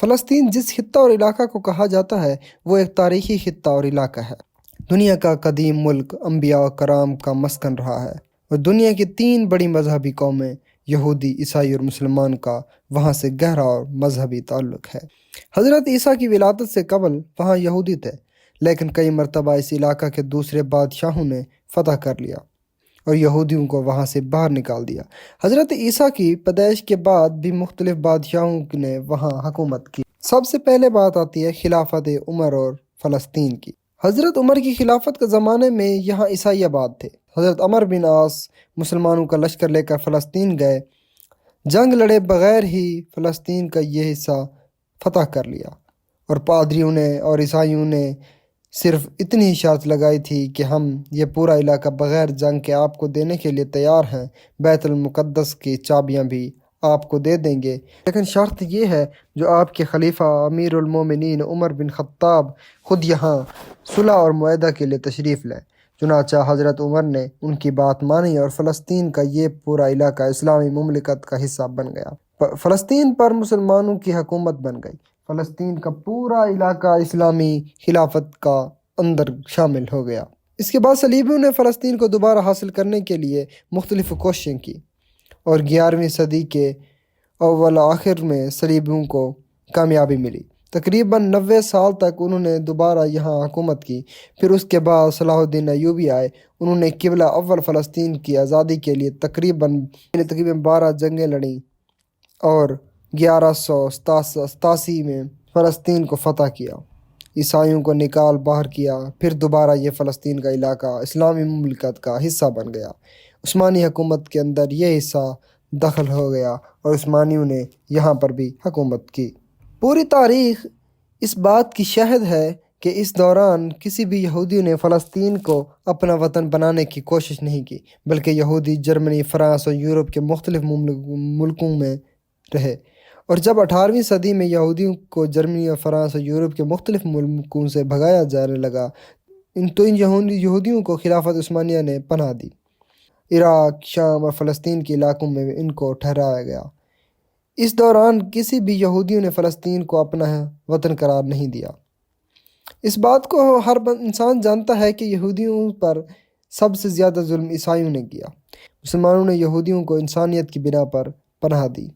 فلسطین جس خطہ اور علاقہ کو کہا جاتا ہے وہ ایک تاریخی خطہ اور علاقہ ہے۔ دنیا کا قدیم ملک انبیاء و کرام کا مسکن رہا ہے اور دنیا کی 3 بڑی مذہبی قومیں یہودی، عیسائی اور مسلمان کا وہاں سے گہرا اور مذہبی تعلق ہے۔ حضرت عیسیٰ کی ولادت سے قبل وہاں یہودی تھے، لیکن کئی مرتبہ اس علاقہ کے دوسرے بادشاہوں نے فتح کر لیا اور یہودیوں کو وہاں سے باہر نکال دیا۔ حضرت عیسیٰ کی پیدائش کے بعد بھی مختلف بادشاہوں نے وہاں حکومت کی۔ سب سے پہلے بات آتی ہے خلافت عمر اور فلسطین کی۔ حضرت عمر کی خلافت کے زمانے میں یہاں عیسائی آباد تھے۔ حضرت عمر بن عاص مسلمانوں کا لشکر لے کر فلسطین گئے، جنگ لڑے بغیر ہی فلسطین کا یہ حصہ فتح کر لیا، اور پادریوں نے اور عیسائیوں نے صرف اتنی شرط لگائی تھی کہ ہم یہ پورا علاقہ بغیر جنگ کے آپ کو دینے کے لیے تیار ہیں، بیت المقدس کی چابیاں بھی آپ کو دے دیں گے، لیکن شرط یہ ہے جو آپ کے خلیفہ امیر المومنین عمر بن خطاب خود یہاں صلح اور معاہدہ کے لیے تشریف لیں۔ چنانچہ حضرت عمر نے ان کی بات مانی اور فلسطین کا یہ پورا علاقہ اسلامی مملکت کا حصہ بن گیا۔ فلسطین پر مسلمانوں کی حکومت بن گئی۔ فلسطین کا پورا علاقہ اسلامی خلافت کا اندر شامل ہو گیا۔ اس کے بعد صلیبیوں نے فلسطین کو دوبارہ حاصل کرنے کے لیے مختلف کوششیں کی اور 11ویں صدی کے اول آخر میں صلیبیوں کو کامیابی ملی۔ تقریباً 90 سال تک انہوں نے دوبارہ یہاں حکومت کی۔ پھر اس کے بعد صلاح الدین ایوبی آئے، انہوں نے قبلہ اول فلسطین کی آزادی کے لیے تقریباً 12 جنگیں لڑیں اور 1187 میں فلسطین کو فتح کیا، عیسائیوں کو نکال باہر کیا۔ پھر دوبارہ یہ فلسطین کا علاقہ اسلامی مملکت کا حصہ بن گیا۔ عثمانی حکومت کے اندر یہ حصہ دخل ہو گیا اور عثمانیوں نے یہاں پر بھی حکومت کی۔ پوری تاریخ اس بات کی شاہد ہے کہ اس دوران کسی بھی یہودی نے فلسطین کو اپنا وطن بنانے کی کوشش نہیں کی، بلکہ یہودی جرمنی، فرانس اور یورپ کے مختلف ملکوں میں رہے، اور جب 18ویں صدی میں یہودیوں کو جرمنی اور فرانس اور یورپ کے مختلف ملکوں سے بھگایا جانے لگا تو ان یہودیوں کو خلافت عثمانیہ نے پناہ دی۔ عراق، شام اور فلسطین کے علاقوں میں ان کو ٹھہرایا گیا۔ اس دوران کسی بھی یہودیوں نے فلسطین کو اپنا وطن قرار نہیں دیا۔ اس بات کو ہر انسان جانتا ہے کہ یہودیوں پر سب سے زیادہ ظلم عیسائیوں نے کیا۔ مسلمانوں نے یہودیوں کو انسانیت کی بنا پر پناہ دی۔